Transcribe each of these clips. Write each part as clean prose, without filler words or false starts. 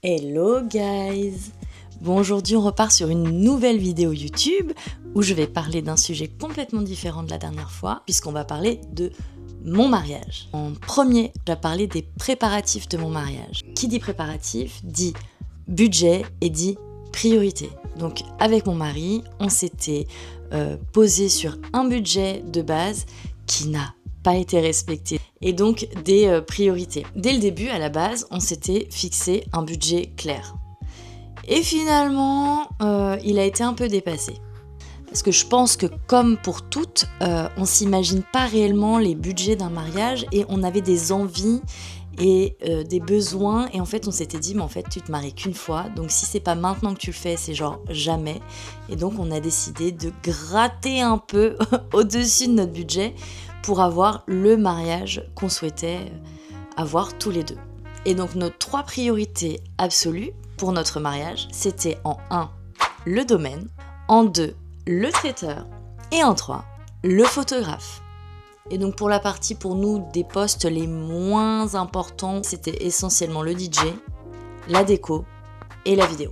Hello guys! Bon, aujourd'hui on repart sur une nouvelle vidéo YouTube où je vais parler d'un sujet complètement différent de la dernière fois puisqu'on va parler de mon mariage. En premier, je vais parler des préparatifs de mon mariage. Qui dit préparatif dit budget et dit priorité. Donc avec mon mari, on s'était posé sur un budget de base qui n'a pas été respecté et donc des priorités. Dès le début, à la base, on s'était fixé un budget clair. Et finalement, il a été un peu dépassé. Parce que je pense que comme pour toutes, on s'imagine pas réellement les budgets d'un mariage et on avait des envies et des besoins et en fait on s'était dit mais en fait tu te maries qu'une fois, donc si c'est pas maintenant que tu le fais, c'est genre jamais. Et donc on a décidé de gratter un peu au-dessus de notre budget pour avoir le mariage qu'on souhaitait avoir tous les deux. Et donc nos 3 priorités absolues pour notre mariage, c'était en 1, le domaine, en 2, le traiteur, et en 3, le photographe. Et donc pour la partie pour nous des postes les moins importants, c'était essentiellement le DJ, la déco et la vidéo.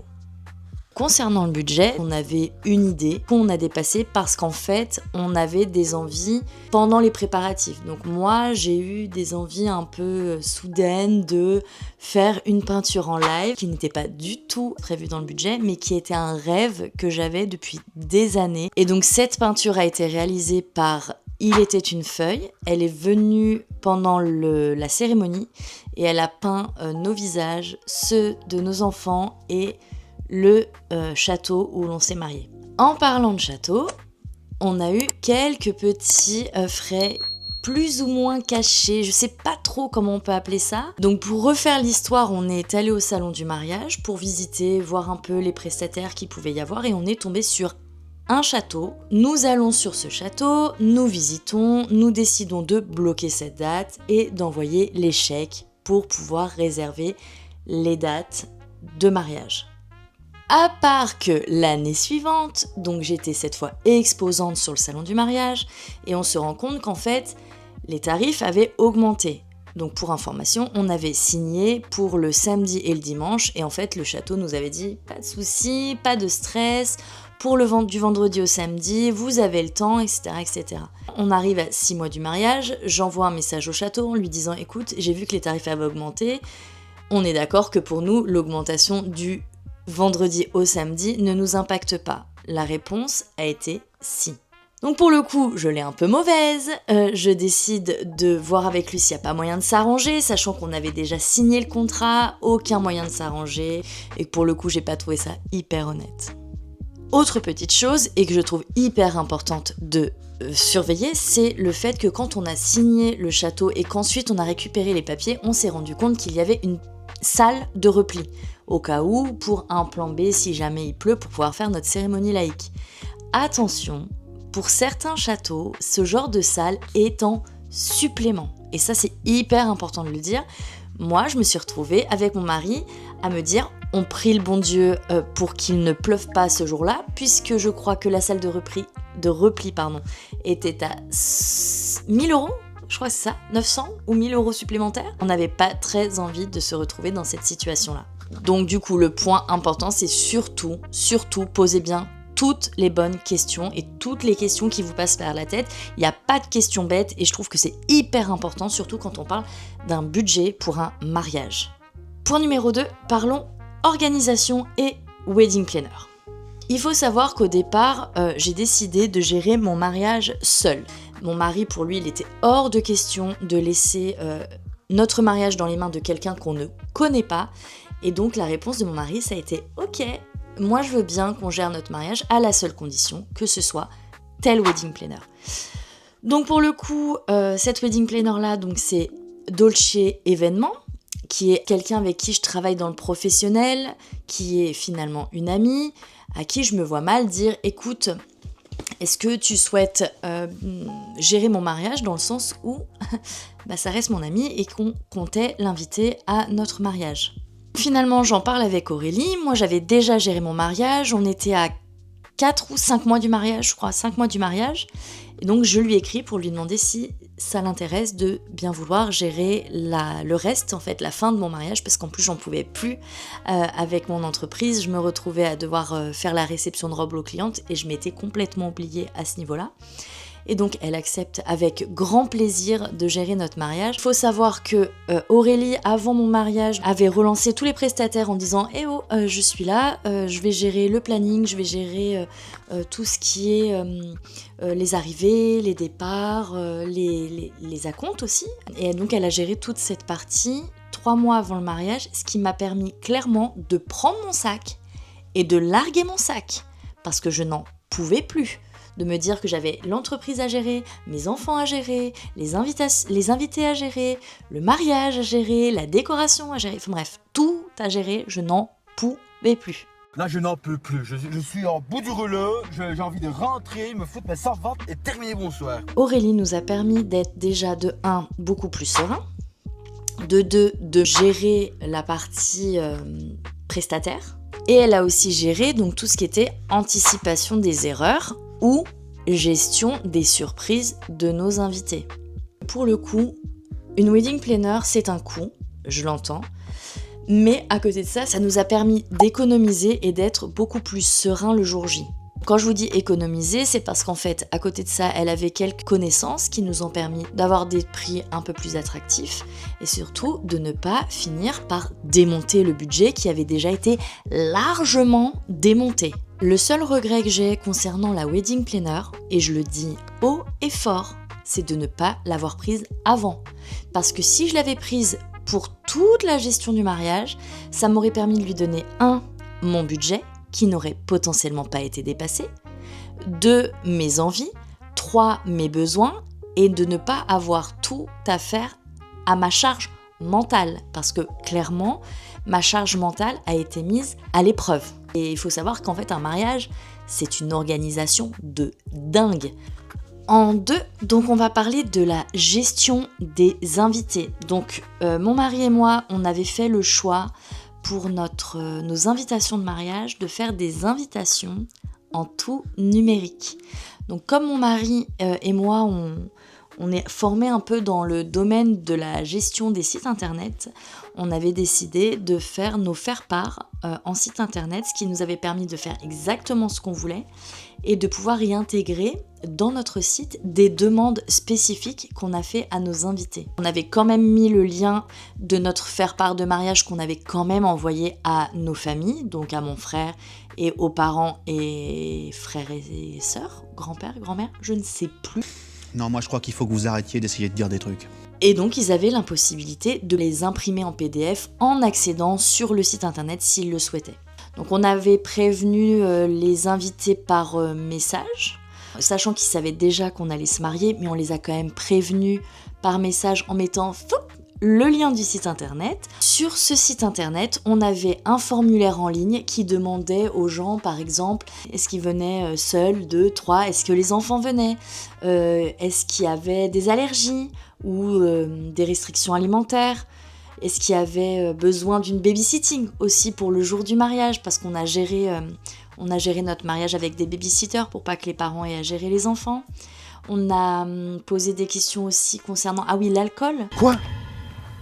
Concernant le budget, on avait une idée qu'on a dépassée parce qu'en fait, on avait des envies pendant les préparatifs. Donc moi, j'ai eu des envies un peu soudaines de faire une peinture en live qui n'était pas du tout prévue dans le budget, mais qui était un rêve que j'avais depuis des années. Et donc cette peinture a été réalisée par Il était une feuille. Elle est venue pendant la cérémonie et elle a peint nos visages, ceux de nos enfants et le château où l'on s'est marié. En parlant de château, on a eu quelques petits frais plus ou moins cachés, je sais pas trop comment on peut appeler ça. Donc pour refaire l'histoire, on est allé au salon du mariage pour visiter, voir un peu les prestataires qu'il pouvait y avoir et on est tombé sur un château. Nous allons sur ce château, nous visitons, nous décidons de bloquer cette date et d'envoyer les chèques pour pouvoir réserver les dates de mariage. À part que l'année suivante, donc j'étais cette fois exposante sur le salon du mariage, et on se rend compte qu'en fait, les tarifs avaient augmenté. Donc pour information, on avait signé pour le samedi et le dimanche, et en fait le château nous avait dit pas de soucis, pas de stress, pour le du vendredi au samedi, vous avez le temps, etc., etc. On arrive à 6 mois du mariage, j'envoie un message au château en lui disant écoute, j'ai vu que les tarifs avaient augmenté, on est d'accord que pour nous, l'augmentation du vendredi au samedi ne nous impacte pas. La réponse a été si. Donc pour le coup, je l'ai un peu mauvaise, je décide de voir avec lui s'il n'y a pas moyen de s'arranger, sachant qu'on avait déjà signé le contrat, aucun moyen de s'arranger, et que pour le coup, j'ai pas trouvé ça hyper honnête. Autre petite chose, et que je trouve hyper importante de surveiller, c'est le fait que quand on a signé le château et qu'ensuite on a récupéré les papiers, on s'est rendu compte qu'il y avait une salle de repli, au cas où, pour un plan B si jamais il pleut, pour pouvoir faire notre cérémonie laïque. Attention, pour certains châteaux, ce genre de salle est en supplément. Et ça, c'est hyper important de le dire. Moi, je me suis retrouvée avec mon mari à me dire on prie le bon Dieu pour qu'il ne pleuve pas ce jour-là, puisque je crois que la salle de repli était à 1000 €. Je crois que c'est ça, 900 ou 1000 € supplémentaires. On n'avait pas très envie de se retrouver dans cette situation-là. Donc du coup, le point important, c'est surtout, posez bien toutes les bonnes questions et toutes les questions qui vous passent par la tête. Il n'y a pas de questions bêtes et je trouve que c'est hyper important, surtout quand on parle d'un budget pour un mariage. Point numéro 2, parlons organisation et wedding planner. Il faut savoir qu'au départ, j'ai décidé de gérer mon mariage seule. Mon mari, pour lui, il était hors de question de laisser notre mariage dans les mains de quelqu'un qu'on ne connaît pas. Et donc la réponse de mon mari, ça a été « Ok, moi je veux bien qu'on gère notre mariage à la seule condition que ce soit tel wedding planner ». Donc pour le coup, cette wedding planner-là, donc c'est Dolce Événements, qui est quelqu'un avec qui je travaille dans le professionnel, qui est finalement une amie, à qui je me vois mal dire « Écoute, est-ce que tu souhaites gérer mon mariage ?» dans le sens où ça reste mon ami et qu'on comptait l'inviter à notre mariage. Finalement, j'en parle avec Aurélie. Moi, j'avais déjà géré mon mariage. On était à 4 ou 5 mois du mariage, je crois, 5 mois du mariage. Et donc, je lui écris pour lui demander si ça l'intéresse de bien vouloir gérer le reste, en fait, la fin de mon mariage, parce qu'en plus j'en pouvais plus avec mon entreprise. Je me retrouvais à devoir faire la réception de robes aux clientes et je m'étais complètement oubliée à ce niveau-là. Et donc elle accepte avec grand plaisir de gérer notre mariage. Il faut savoir que Aurélie, avant mon mariage, avait relancé tous les prestataires en disant « Eh oh, je suis là, je vais gérer le planning, je vais gérer tout ce qui est les arrivées, les départs, les acomptes aussi. » Et donc elle a géré toute cette partie 3 mois avant le mariage, ce qui m'a permis clairement de prendre mon sac et de larguer mon sac, parce que je n'en pouvais plus. De me dire que j'avais l'entreprise à gérer, mes enfants à gérer, les invités à gérer, le mariage à gérer, la décoration à gérer, enfin bref, tout à gérer, je n'en pouvais plus. Là, je n'en peux plus, je suis en bout du rouleau, j'ai envie de rentrer, me foutre mes servantes et terminer bonsoir. Aurélie nous a permis d'être déjà de 1, beaucoup plus serein, de 2, de gérer la partie prestataire, et elle a aussi géré donc tout ce qui était anticipation des erreurs, ou gestion des surprises de nos invités. Pour le coup, une wedding planner, c'est un coût, je l'entends, mais à côté de ça, ça nous a permis d'économiser et d'être beaucoup plus serein le jour J. Quand je vous dis économiser, c'est parce qu'en fait, à côté de ça, elle avait quelques connaissances qui nous ont permis d'avoir des prix un peu plus attractifs et surtout de ne pas finir par démonter le budget qui avait déjà été largement démonté. Le seul regret que j'ai concernant la wedding planner, et je le dis haut et fort, c'est de ne pas l'avoir prise avant. Parce que si je l'avais prise pour toute la gestion du mariage, ça m'aurait permis de lui donner 1, mon budget, qui n'aurait potentiellement pas été dépassé, 2, mes envies, 3, mes besoins, et de ne pas avoir tout à faire à ma charge mentale. Parce que clairement, ma charge mentale a été mise à l'épreuve. Et il faut savoir qu'en fait, un mariage, c'est une organisation de dingue. En 2, donc on va parler de la gestion des invités. Donc mon mari et moi, on avait fait le choix pour nos invitations de mariage de faire des invitations en tout numérique. Donc comme mon mari et moi, on est formés un peu dans le domaine de la gestion des sites internet, on avait décidé de faire nos faire-part en site internet, ce qui nous avait permis de faire exactement ce qu'on voulait et de pouvoir y intégrer dans notre site des demandes spécifiques qu'on a fait à nos invités. On avait quand même mis le lien de notre faire-part de mariage qu'on avait quand même envoyé à nos familles, donc à mon frère et aux parents et frères et sœurs, grand-père, grand-mère, je ne sais plus. Non, moi je crois qu'il faut que vous arrêtiez d'essayer de dire des trucs. Et donc ils avaient l'impossibilité de les imprimer en PDF en accédant sur le site internet s'ils le souhaitaient. Donc on avait prévenu les invités par message, sachant qu'ils savaient déjà qu'on allait se marier, mais on les a quand même prévenus par message en mettant le lien du site internet. Sur ce site internet, on avait un formulaire en ligne qui demandait aux gens, par exemple, est-ce qu'ils venaient seuls, 2, 3, est-ce que les enfants venaient, est-ce qu'il y avait des allergies ou des restrictions alimentaires, est-ce qu'il y avait besoin d'une babysitting aussi pour le jour du mariage, parce qu'on a géré notre mariage avec des babysitters pour pas que les parents aient à gérer les enfants. On a posé des questions aussi concernant, l'alcool. Quoi ?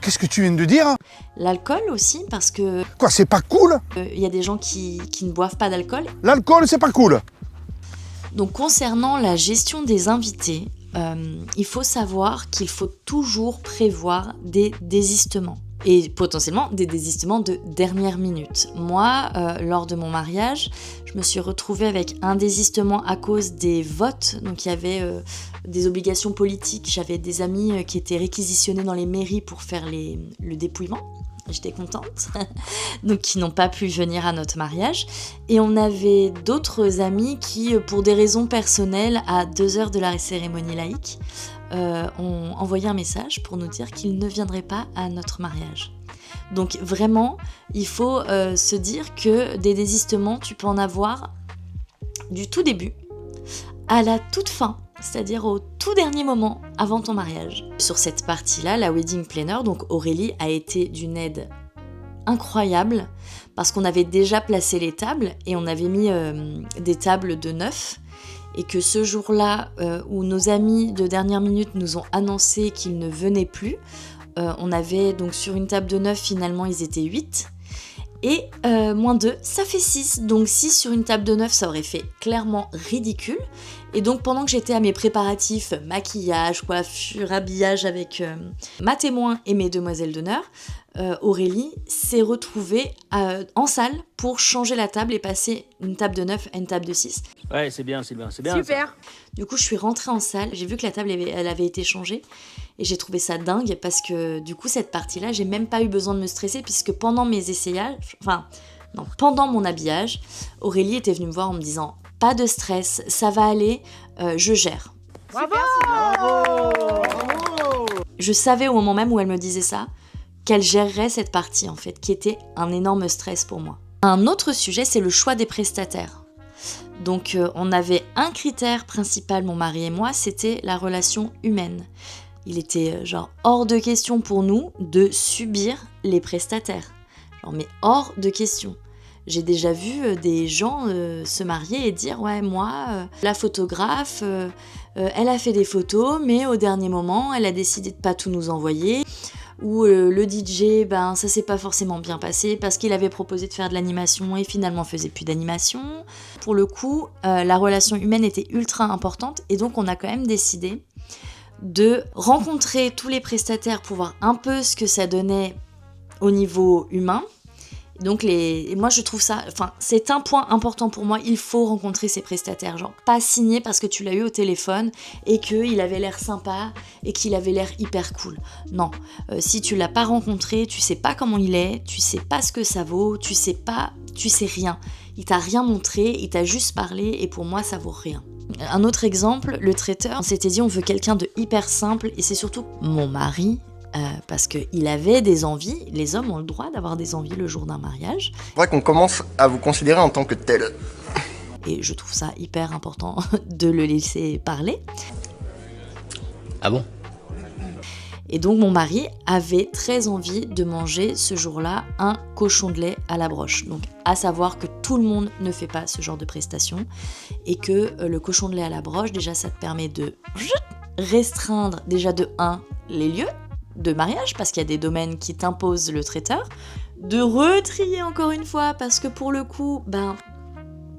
Qu'est-ce que tu viens de dire ? L'alcool aussi, parce que... Quoi, c'est pas cool ? y a des gens qui ne boivent pas d'alcool. L'alcool, c'est pas cool. Donc concernant la gestion des invités, il faut savoir qu'il faut toujours prévoir des désistements. Et potentiellement des désistements de dernière minute. Moi, lors de mon mariage, je me suis retrouvée avec un désistement à cause des votes. Donc il y avait des obligations politiques. J'avais des amis qui étaient réquisitionnés dans les mairies pour faire le dépouillement. J'étais contente. Donc qui n'ont pas pu venir à notre mariage. Et on avait d'autres amis qui, pour des raisons personnelles, à 2 heures de la cérémonie laïque, ont envoyé un message pour nous dire qu'ils ne viendraient pas à notre mariage. Donc vraiment, il faut se dire que des désistements, tu peux en avoir du tout début à la toute fin, c'est-à-dire au tout dernier moment avant ton mariage. Sur cette partie-là, la wedding planner, donc Aurélie, a été d'une aide incroyable parce qu'on avait déjà placé les tables et on avait mis des tables de 9. et que ce jour-là où nos amis de dernière minute nous ont annoncé qu'ils ne venaient plus, on avait donc sur une table de 9, finalement ils étaient 8. Et moins 2, ça fait 6. Donc 6 sur une table de 9, ça aurait fait clairement ridicule. Et donc pendant que j'étais à mes préparatifs, maquillage, coiffure, habillage avec ma témoin et mes demoiselles d'honneur, Aurélie s'est retrouvée en salle pour changer la table et passer une table de 9 à une table de 6. Ouais, c'est bien, c'est bien, c'est bien. Super. Ça. Du coup, je suis rentrée en salle, j'ai vu que la table elle avait été changée et j'ai trouvé ça dingue parce que du coup, cette partie-là, j'ai même pas eu besoin de me stresser puisque pendant mes essayages, pendant mon habillage, Aurélie était venue me voir en me disant « Pas de stress, ça va aller, je gère. » Bravo. Je savais au moment même où elle me disait ça qu'elle gérerait cette partie en fait, qui était un énorme stress pour moi. Un autre sujet, c'est le choix des prestataires. Donc on avait un critère principal, mon mari et moi, c'était la relation humaine. Il était hors de question pour nous de subir les prestataires. Mais hors de question. J'ai déjà vu des gens se marier et dire « Ouais, moi, la photographe, elle a fait des photos, mais au dernier moment, elle a décidé de pas tout nous envoyer. » Ou le DJ, ça s'est pas forcément bien passé parce qu'il avait proposé de faire de l'animation et finalement faisait plus d'animation. Pour le coup, la relation humaine était ultra importante et donc on a quand même décidé de rencontrer tous les prestataires pour voir un peu ce que ça donnait au niveau humain. Donc moi je trouve ça, c'est un point important pour moi, il faut rencontrer ces prestataires, pas signer parce que tu l'as eu au téléphone et qu'il avait l'air sympa et qu'il avait l'air hyper cool. Non, si tu l'as pas rencontré, tu sais pas comment il est, tu sais pas ce que ça vaut, tu sais rien. Il t'a rien montré, il t'a juste parlé et pour moi ça vaut rien. Un autre exemple, le traiteur, on s'était dit on veut quelqu'un de hyper simple et c'est surtout mon mari. Parce qu'il avait des envies, les hommes ont le droit d'avoir des envies le jour d'un mariage. C'est vrai qu'on commence à vous considérer en tant que tel. Et je trouve ça hyper important de le laisser parler. Ah bon ? Et donc mon mari avait très envie de manger ce jour-là un cochon de lait à la broche. Donc à savoir que tout le monde ne fait pas ce genre de prestation et que le cochon de lait à la broche, déjà ça te permet de restreindre déjà de 1 les lieux de mariage, parce qu'il y a des domaines qui t'imposent le traiteur, de retrier encore une fois, parce que pour le coup,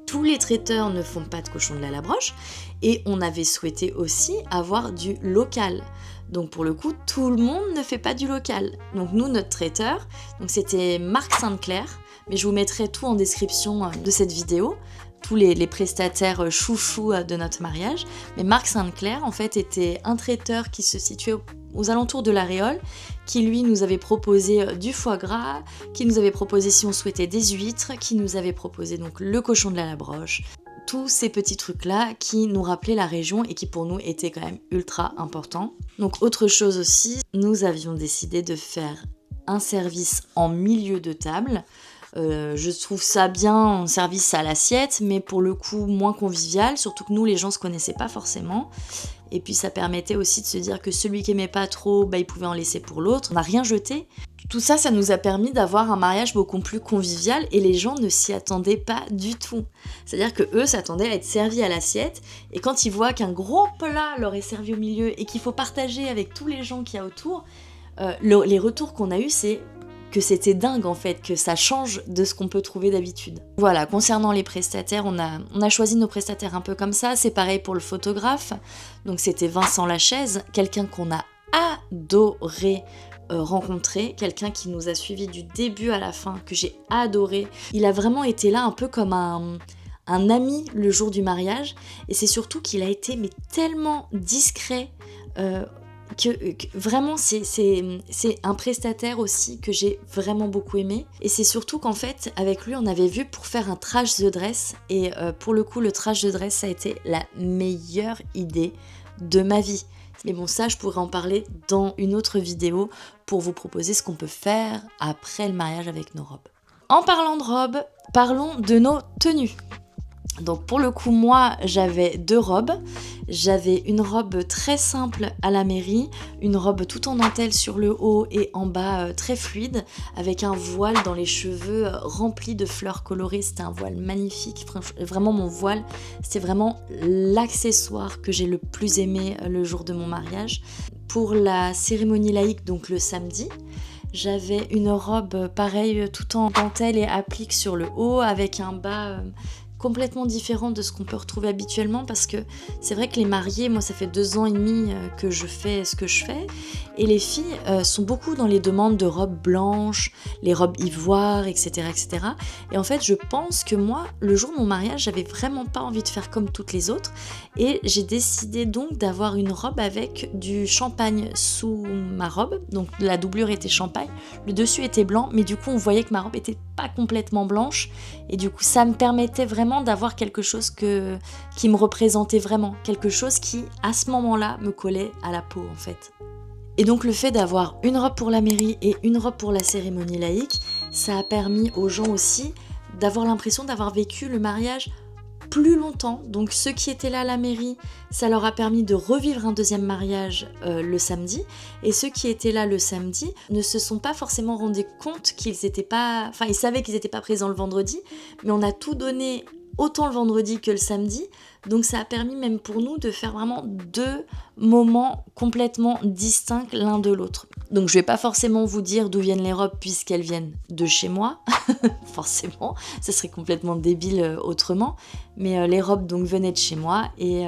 tous les traiteurs ne font pas de cochon de lait à la broche, et on avait souhaité aussi avoir du local. Donc pour le coup, tout le monde ne fait pas du local. Donc nous, notre traiteur, donc c'était Marc Sainte-Claire, mais je vous mettrai tout en description de cette vidéo, tous les prestataires chouchous de notre mariage. Mais Marc Sainte-Claire, en fait, était un traiteur qui se situait aux alentours de la Réole, qui lui nous avait proposé du foie gras, qui nous avait proposé si on souhaitait des huîtres, qui nous avait proposé donc le cochon de la broche. Tous ces petits trucs-là qui nous rappelaient la région et qui pour nous étaient quand même ultra importants. Donc autre chose aussi, nous avions décidé de faire un service en milieu de table. Je trouve ça bien en service à l'assiette, mais pour le coup moins convivial, surtout que nous les gens se connaissaient pas forcément. Et puis ça permettait aussi de se dire que celui qui aimait pas trop, il pouvait en laisser pour l'autre. On n'a rien jeté. Tout ça, ça nous a permis d'avoir un mariage beaucoup plus convivial et les gens ne s'y attendaient pas du tout. C'est-à-dire que eux s'attendaient à être servis à l'assiette et quand ils voient qu'un gros plat leur est servi au milieu et qu'il faut partager avec tous les gens qu'il y a autour, les retours qu'on a eus, c'est que c'était dingue en fait, que ça change de ce qu'on peut trouver d'habitude. Voilà, concernant les prestataires, on a choisi nos prestataires un peu comme ça, c'est pareil pour le photographe. Donc c'était Vincent Lachaise, quelqu'un qu'on a adoré rencontrer, quelqu'un qui nous a suivis du début à la fin, que j'ai adoré. Il a vraiment été là un peu comme un ami le jour du mariage, et c'est surtout qu'il a été tellement discret, que vraiment c'est un prestataire aussi que j'ai vraiment beaucoup aimé, et c'est surtout qu'en fait avec lui on avait vu pour faire un trash the dress, et pour le coup le trash the dress ça a été la meilleure idée de ma vie. Mais bon, ça je pourrais en parler dans une autre vidéo pour vous proposer ce qu'on peut faire après le mariage avec nos robes. En parlant de robes, parlons de nos tenues. Donc pour le coup, moi, j'avais 2 robes. J'avais une robe très simple à la mairie, une robe tout en dentelle sur le haut et en bas très fluide, avec un voile dans les cheveux rempli de fleurs colorées. C'était un voile magnifique. Vraiment, mon voile, c'était vraiment l'accessoire que j'ai le plus aimé le jour de mon mariage. Pour la cérémonie laïque, donc le samedi, j'avais une robe pareille, tout en dentelle et applique sur le haut, avec un bas complètement différent de ce qu'on peut retrouver habituellement, parce que c'est vrai que les mariés, moi ça fait 2 ans et demi que je fais ce que je fais, et les filles sont beaucoup dans les demandes de robes blanches, les robes ivoire, etc., etc. Et en fait je pense que moi, le jour de mon mariage, j'avais vraiment pas envie de faire comme toutes les autres, et j'ai décidé donc d'avoir une robe avec du champagne sous ma robe, donc la doublure était champagne, le dessus était blanc, mais du coup on voyait que ma robe était pas complètement blanche, et du coup ça me permettait vraiment d'avoir quelque chose qui me représentait vraiment, quelque chose qui à ce moment-là me collait à la peau en fait. Et donc le fait d'avoir une robe pour la mairie et une robe pour la cérémonie laïque, ça a permis aux gens aussi d'avoir l'impression d'avoir vécu le mariage plus longtemps. Donc ceux qui étaient là à la mairie, ça leur a permis de revivre un deuxième mariage le samedi, et ceux qui étaient là le samedi ne se sont pas forcément rendus compte qu'ils étaient pas... Enfin, ils savaient qu'ils n'étaient pas présents le vendredi, mais on a tout donné autant le vendredi que le samedi, donc ça a permis même pour nous de faire vraiment 2 moments complètement distincts l'un de l'autre. Donc je vais pas forcément vous dire d'où viennent les robes puisqu'elles viennent de chez moi, forcément, ça serait complètement débile autrement, mais les robes donc venaient de chez moi, et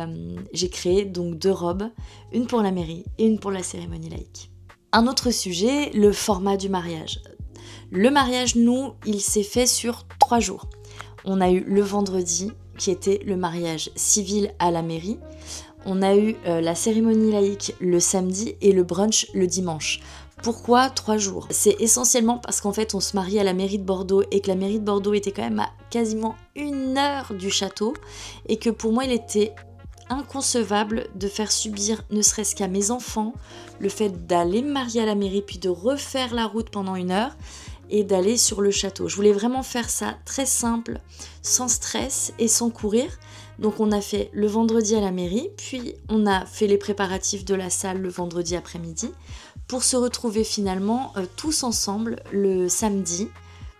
j'ai créé donc 2 robes, une pour la mairie et une pour la cérémonie laïque. Un autre sujet, le format du mariage. Le mariage, nous, il s'est fait sur 3 jours. On a eu le vendredi, qui était le mariage civil à la mairie. On a eu la cérémonie laïque le samedi et le brunch le dimanche. Pourquoi 3 jours ? C'est essentiellement parce qu'en fait on se marie à la mairie de Bordeaux, et que la mairie de Bordeaux était quand même à quasiment 1 heure du château, et que pour moi il était inconcevable de faire subir, ne serait-ce qu'à mes enfants, le fait d'aller me marier à la mairie puis de refaire la route pendant 1 heure et d'aller sur le château. Je voulais vraiment faire ça très simple, sans stress et sans courir. Donc on a fait le vendredi à la mairie, puis on a fait les préparatifs de la salle le vendredi après-midi, pour se retrouver finalement tous ensemble le samedi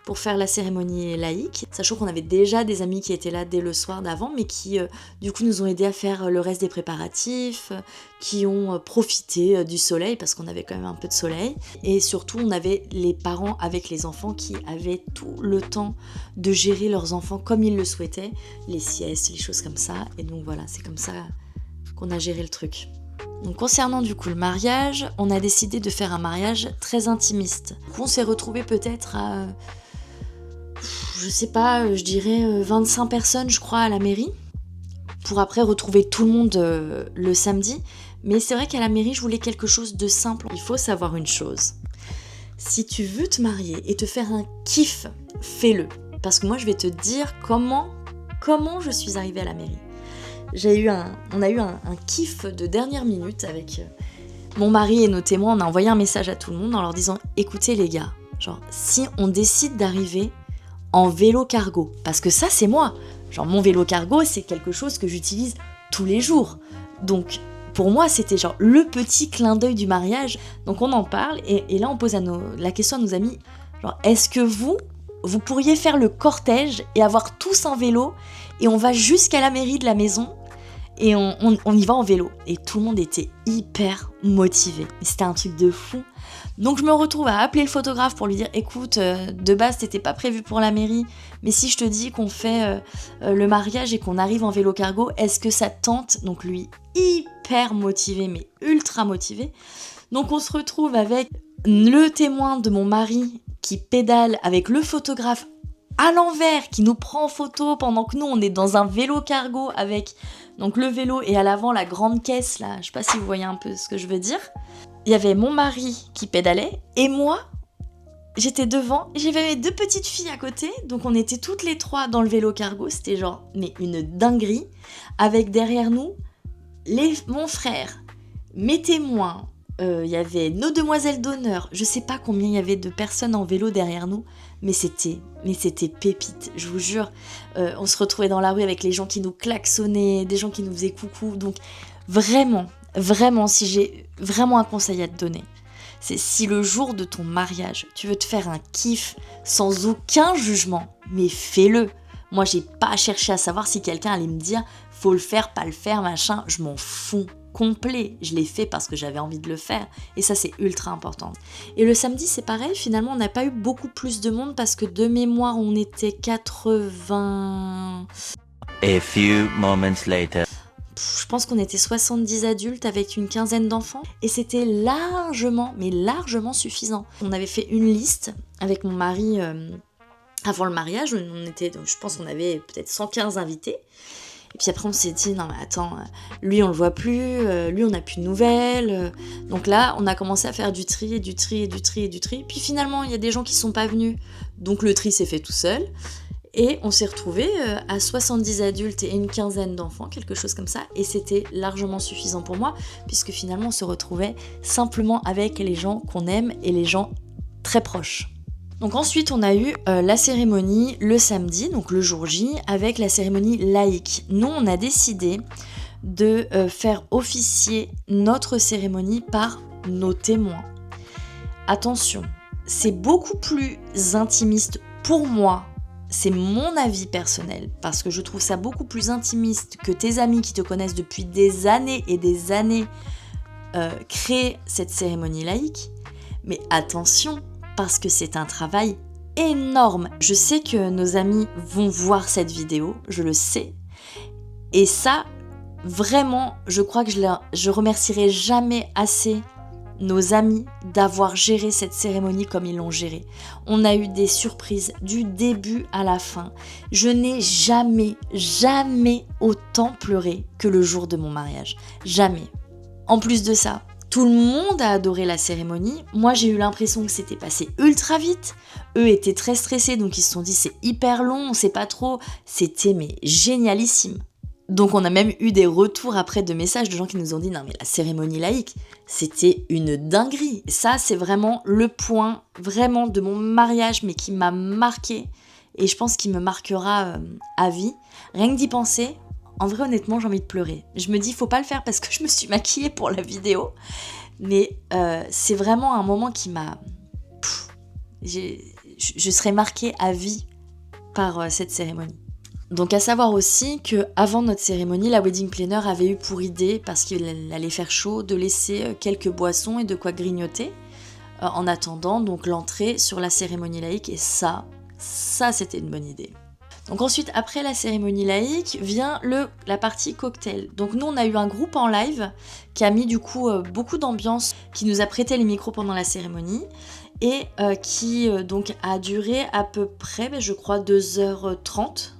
pour faire la cérémonie laïque, sachant qu'on avait déjà des amis qui étaient là dès le soir d'avant, mais qui du coup nous ont aidés à faire le reste des préparatifs, qui ont profité du soleil, parce qu'on avait quand même un peu de soleil, et surtout on avait les parents avec les enfants qui avaient tout le temps de gérer leurs enfants comme ils le souhaitaient, les siestes, les choses comme ça, et donc voilà, c'est comme ça qu'on a géré le truc. Donc concernant du coup le mariage, on a décidé de faire un mariage très intimiste. On s'est retrouvés peut-être à... je sais pas, je dirais 25 personnes je crois à la mairie, pour après retrouver tout le monde le samedi. Mais c'est vrai qu'à la mairie je voulais quelque chose de simple. Il faut savoir une chose, si tu veux te marier et te faire un kiff, fais-le. Parce que moi je vais te dire comment je suis arrivée à la mairie. On a eu un kiff de dernière minute avec mon mari et nos témoins. On a envoyé un message à tout le monde en leur disant « Écoutez les gars, genre si on décide d'arriver en vélo cargo, parce que ça c'est moi, genre mon vélo cargo c'est quelque chose que j'utilise tous les jours, donc pour moi c'était genre le petit clin d'œil du mariage. Donc on en parle, et là on pose la question à nos amis, genre est-ce que vous pourriez faire le cortège et avoir tous un vélo, et on va jusqu'à la mairie de la maison et on y va en vélo. Et tout le monde était hyper motivé, c'était un truc de fou. Donc je me retrouve à appeler le photographe pour lui dire « Écoute, de base t'étais pas prévu pour la mairie, mais si je te dis qu'on fait le mariage et qu'on arrive en vélo cargo, est-ce que ça te tente ?» Donc lui, hyper motivé, mais ultra motivé. Donc on se retrouve avec le témoin de mon mari qui pédale, avec le photographe à l'envers qui nous prend en photo pendant que nous on est dans un vélo cargo avec donc le vélo et à l'avant la grande caisse là, je sais pas si vous voyez un peu ce que je veux dire. Il y avait mon mari qui pédalait et moi j'étais devant, et j'avais mes 2 petites filles à côté, donc on était toutes les 3 dans le vélo cargo, c'était genre mais une dinguerie, avec derrière nous mon frère, mes témoins, il y avait nos demoiselles d'honneur, je sais pas combien il y avait de personnes en vélo derrière nous, mais c'était pépite, je vous jure. On se retrouvait dans la rue avec les gens qui nous klaxonnaient, des gens qui nous faisaient coucou. Donc vraiment, si j'ai vraiment un conseil à te donner, c'est si le jour de ton mariage, tu veux te faire un kiff sans aucun jugement, mais fais-le. Moi, j'ai pas cherché à savoir si quelqu'un allait me dire faut le faire, pas le faire, machin. Je m'en fous complet. Je l'ai fait parce que j'avais envie de le faire. Et ça, c'est ultra important. Et le samedi, c'est pareil. Finalement, on n'a pas eu beaucoup plus de monde parce que de mémoire, on était 80... A few moments later. Je pense qu'on était 70 adultes avec une quinzaine d'enfants et c'était largement, mais largement suffisant. On avait fait une liste avec mon mari avant le mariage, je pense qu'on avait peut-être 115 invités. Et puis après on s'est dit, non mais attends, lui on le voit plus, lui on n'a plus de nouvelles. Donc là on a commencé à faire du tri. Puis finalement il y a des gens qui sont pas venus, donc le tri s'est fait tout seul. Et on s'est retrouvés à 70 adultes et une quinzaine d'enfants, quelque chose comme ça. Et c'était largement suffisant pour moi, puisque finalement on se retrouvait simplement avec les gens qu'on aime et les gens très proches. Donc ensuite on a eu la cérémonie le samedi, donc le jour J, avec la cérémonie laïque. Nous on a décidé de faire officier notre cérémonie par nos témoins. Attention, c'est beaucoup plus intimiste pour moi. C'est mon avis personnel, parce que je trouve ça beaucoup plus intimiste que tes amis qui te connaissent depuis des années et des années créer cette cérémonie laïque. Mais attention, parce que c'est un travail énorme. Je sais que nos amis vont voir cette vidéo, je le sais. Et ça, vraiment, je crois que je remercierai jamais assez nos amis d'avoir géré cette cérémonie comme ils l'ont gérée. On a eu des surprises du début à la fin. Je n'ai jamais autant pleuré que le jour de mon mariage. Jamais. En plus de ça, tout le monde a adoré la cérémonie. Moi, j'ai eu l'impression que c'était passé ultra vite. Eux étaient très stressés, donc ils se sont dit c'est hyper long, on sait pas trop. C'était mais génialissime. Donc on a même eu des retours après de messages de gens qui nous ont dit non mais la cérémonie laïque, c'était une dinguerie. Ça c'est vraiment le point vraiment de mon mariage mais qui m'a marqué et je pense qu'il me marquera à vie. Rien que d'y penser, en vrai honnêtement j'ai envie de pleurer. Je me dis faut pas le faire parce que je me suis maquillée pour la vidéo. Mais c'est vraiment un moment qui m'a... Je serai marquée à vie par cette cérémonie. Donc à savoir aussi qu'avant notre cérémonie, la wedding planner avait eu pour idée, parce qu'il allait faire chaud, de laisser quelques boissons et de quoi grignoter en attendant donc l'entrée sur la cérémonie laïque. Et ça c'était une bonne idée. Donc ensuite, après la cérémonie laïque, vient la partie cocktail. Donc nous, on a eu un groupe en live qui a mis du coup beaucoup d'ambiance, qui nous a prêté les micros pendant la cérémonie et qui donc a duré à peu près, je crois, 2h30.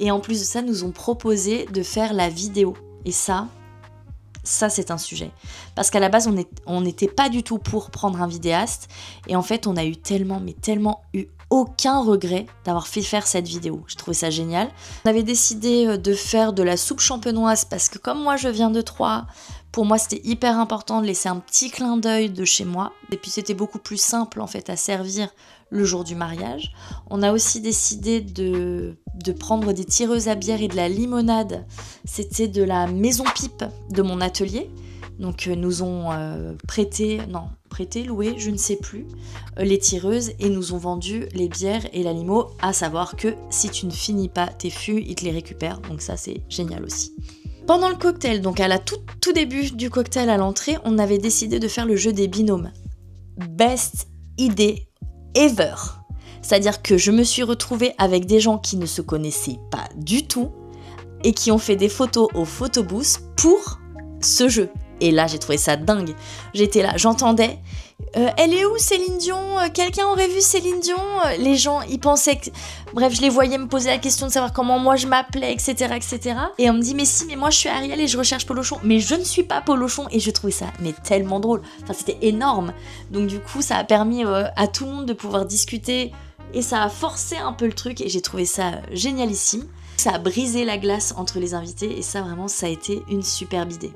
Et en plus de ça, nous ont proposé de faire la vidéo. Et ça c'est un sujet. Parce qu'à la base, on n'était pas du tout pour prendre un vidéaste. Et en fait, on a eu tellement eu aucun regret d'avoir fait faire cette vidéo. J'ai trouvé ça génial. On avait décidé de faire de la soupe champenoise parce que comme moi, je viens de Troyes, pour moi, c'était hyper important de laisser un petit clin d'œil de chez moi. Et puis, c'était beaucoup plus simple, en fait, à servir le jour du mariage. On a aussi décidé de prendre des tireuses à bière et de la limonade. C'était de la maison pipe de mon atelier. Donc, nous ont loué, je ne sais plus, les tireuses et nous ont vendu les bières et la limo. À savoir que si tu ne finis pas tes fûts, ils te les récupèrent. Donc ça, c'est génial aussi. Pendant le cocktail, donc à la tout début du cocktail à l'entrée, on avait décidé de faire le jeu des binômes. Best idée ever. C'est-à-dire que je me suis retrouvée avec des gens qui ne se connaissaient pas du tout et qui ont fait des photos au photobooth pour ce jeu. Et là, j'ai trouvé ça dingue. J'étais là, j'entendais elle est où Céline Dion? Quelqu'un aurait vu Céline Dion? Les gens, ils pensaient que... Bref, je les voyais me poser la question de savoir comment moi je m'appelais, etc., etc. Et on me dit, mais moi je suis Ariel et je recherche Polochon. Mais je ne suis pas Polochon. Et je trouvais ça tellement drôle. Enfin, c'était énorme. Donc du coup, ça a permis à tout le monde de pouvoir discuter. Et ça a forcé un peu le truc. Et j'ai trouvé ça génialissime. Ça a brisé la glace entre les invités. Et ça, vraiment, ça a été une superbe idée.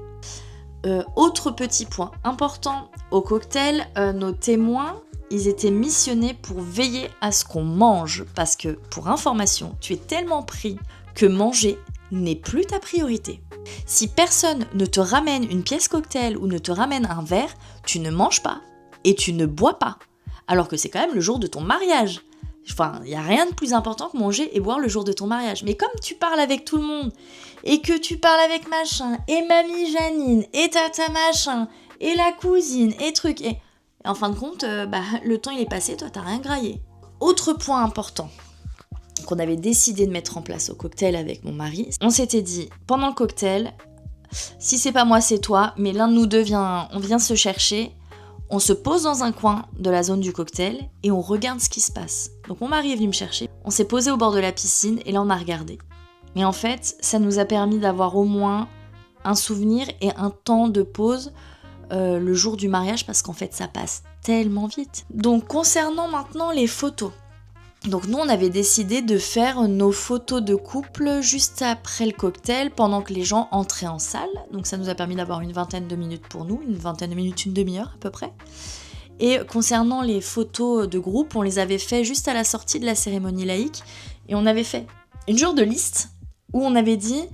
Autre petit point important au cocktail, nos témoins ils étaient missionnés pour veiller à ce qu'on mange. Parce que, pour information, tu es tellement pris que manger n'est plus ta priorité. Si personne ne te ramène une pièce cocktail ou ne te ramène un verre, tu ne manges pas et tu ne bois pas. Alors que c'est quand même le jour de ton mariage. Enfin, il n'y a rien de plus important que manger et boire le jour de ton mariage. Mais comme tu parles avec tout le monde, et que tu parles avec machin, et mamie Janine, et tata machin, et la cousine, et truc, et en fin de compte, le temps il est passé, toi t'as rien graillé. Autre point important qu'on avait décidé de mettre en place au cocktail avec mon mari, on s'était dit, pendant le cocktail, si c'est pas moi c'est toi, mais l'un de nous deux on vient se chercher, on se pose dans un coin de la zone du cocktail et on regarde ce qui se passe. Donc mon mari est venu me chercher, on s'est posé au bord de la piscine et là on a regardé. Mais en fait, ça nous a permis d'avoir au moins un souvenir et un temps de pause le jour du mariage parce qu'en fait ça passe tellement vite. Donc concernant maintenant les photos. Donc nous on avait décidé de faire nos photos de couple juste après le cocktail pendant que les gens entraient en salle. Donc ça nous a permis d'avoir une vingtaine de minutes pour nous, une vingtaine de minutes, une demi-heure à peu près. Et concernant les photos de groupe, on les avait fait juste à la sortie de la cérémonie laïque et on avait fait une genre de liste où on avait dit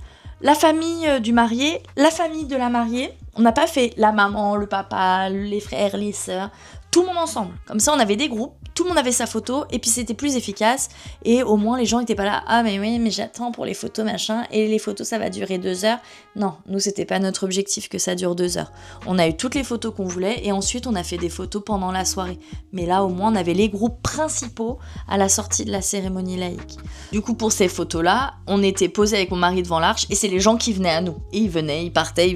la famille du marié, la famille de la mariée. On n'a pas fait la maman, le papa, les frères, les sœurs, tout le monde ensemble. Comme ça on avait des groupes. Tout le monde avait sa photo et puis c'était plus efficace et au moins les gens n'étaient pas là ah mais oui mais j'attends pour les photos machin et les photos ça va durer 2 heures. Non, nous c'était pas notre objectif que ça dure 2 heures. On a eu toutes les photos qu'on voulait et ensuite on a fait des photos pendant la soirée. Mais là au moins on avait les groupes principaux à la sortie de la cérémonie laïque. Du coup pour ces photos là, on était posé avec mon mari devant l'arche et c'est les gens qui venaient à nous. Et ils venaient, ils partaient,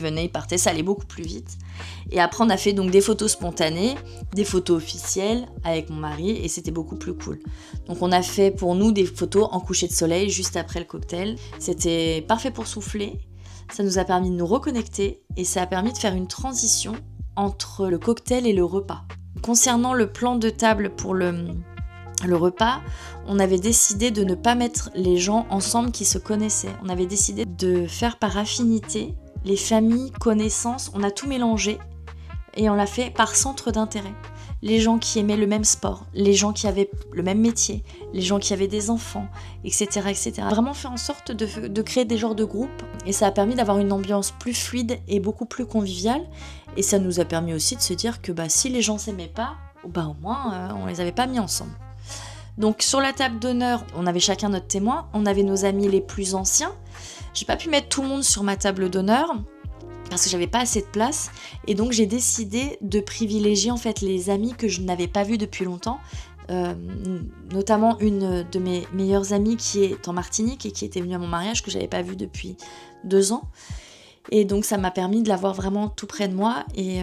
ça allait beaucoup plus vite. Et après on a fait donc des photos spontanées, des photos officielles avec mon mari et c'était beaucoup plus cool. Donc on a fait pour nous des photos en coucher de soleil juste après le cocktail. C'était parfait pour souffler, ça nous a permis de nous reconnecter et ça a permis de faire une transition entre le cocktail et le repas. Concernant le plan de table pour le repas, on avait décidé de ne pas mettre les gens ensemble qui se connaissaient. On avait décidé de faire par affinité les familles, connaissances, on a tout mélangé et on l'a fait par centre d'intérêt. Les gens qui aimaient le même sport, les gens qui avaient le même métier, les gens qui avaient des enfants, etc. etc. Vraiment fait en sorte de créer des genres de groupes et ça a permis d'avoir une ambiance plus fluide et beaucoup plus conviviale et ça nous a permis aussi de se dire que si les gens s'aimaient pas, au moins on les avait pas mis ensemble. Donc sur la table d'honneur, on avait chacun notre témoin, on avait nos amis les plus anciens. J'ai pas pu mettre tout le monde sur ma table d'honneur parce que j'avais pas assez de place et donc j'ai décidé de privilégier en fait les amis que je n'avais pas vus depuis longtemps, notamment une de mes meilleures amies qui est en Martinique et qui était venue à mon mariage que j'avais pas vue depuis 2 ans. Et donc ça m'a permis de l'avoir vraiment tout près de moi et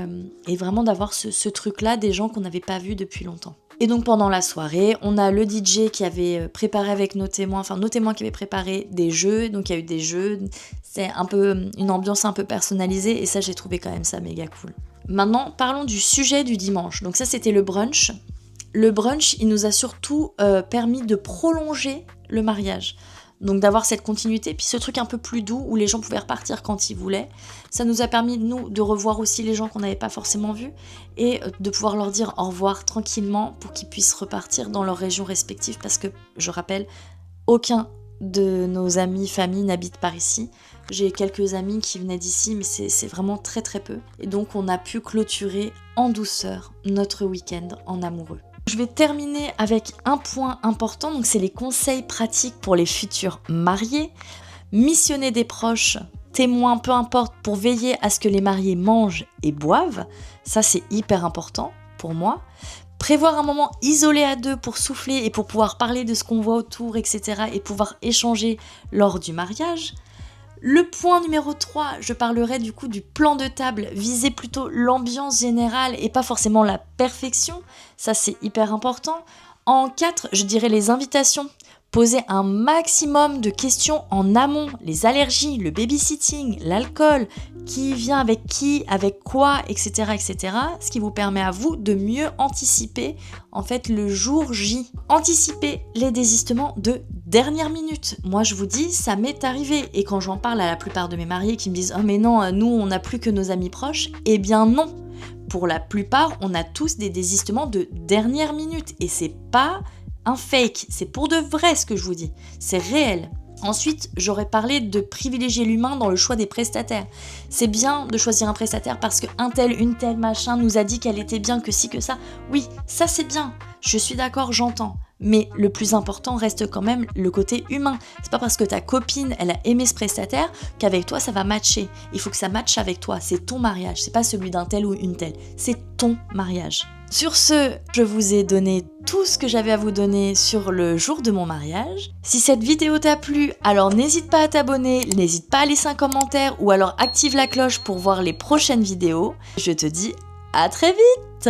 vraiment d'avoir ce truc-là des gens qu'on n'avait pas vus depuis longtemps. Et donc pendant la soirée, on a le DJ qui avait préparé avec nos témoins qui avaient préparé des jeux, donc il y a eu des jeux, c'est un peu une ambiance un peu personnalisée et ça j'ai trouvé quand même ça méga cool. Maintenant parlons du sujet du dimanche, donc ça c'était le brunch. Le brunch il nous a surtout permis de prolonger le mariage. Donc d'avoir cette continuité, puis ce truc un peu plus doux où les gens pouvaient repartir quand ils voulaient. Ça nous a permis, nous, de revoir aussi les gens qu'on n'avait pas forcément vus et de pouvoir leur dire au revoir tranquillement pour qu'ils puissent repartir dans leurs régions respectives parce que, je rappelle, aucun de nos amis, familles n'habite par ici. J'ai quelques amis qui venaient d'ici, mais c'est vraiment très très peu. Et donc on a pu clôturer en douceur notre week-end en amoureux. Je vais terminer avec un point important, donc c'est les conseils pratiques pour les futurs mariés. Missionner des proches, témoins, peu importe, pour veiller à ce que les mariés mangent et boivent. Ça, c'est hyper important pour moi. Prévoir un moment isolé à 2 pour souffler et pour pouvoir parler de ce qu'on voit autour, etc. et pouvoir échanger lors du mariage. Le point numéro 3, je parlerai du coup du plan de table, viser plutôt l'ambiance générale et pas forcément la perfection, ça c'est hyper important. En 4, je dirais les invitations, poser un maximum de questions en amont, les allergies, le babysitting, l'alcool, qui vient avec qui, avec quoi, etc., etc. Ce qui vous permet à vous de mieux anticiper en fait le jour J. Anticiper les désistements de dernière minute. Moi je vous dis, ça m'est arrivé et quand j'en parle à la plupart de mes mariés qui me disent « Oh mais non, nous on n'a plus que nos amis proches », eh bien non. pour la plupart, on a tous des désistements de dernière minute. Et c'est pas un fake, c'est pour de vrai ce que je vous dis. C'est réel. Ensuite, j'aurais parlé de privilégier l'humain dans le choix des prestataires. C'est bien de choisir un prestataire parce qu'un tel, une telle, machin nous a dit qu'elle était bien, que ci, que ça. Oui, ça c'est bien. Je suis d'accord, j'entends. Mais le plus important reste quand même le côté humain. C'est pas parce que ta copine, elle a aimé ce prestataire qu'avec toi ça va matcher. Il faut que ça matche avec toi. C'est ton mariage. C'est pas celui d'un tel ou une telle. C'est ton mariage. Sur ce, je vous ai donné tout ce que j'avais à vous donner sur le jour de mon mariage. Si cette vidéo t'a plu, alors n'hésite pas à t'abonner, n'hésite pas à laisser un commentaire ou alors active la cloche pour voir les prochaines vidéos. Je te dis à très vite!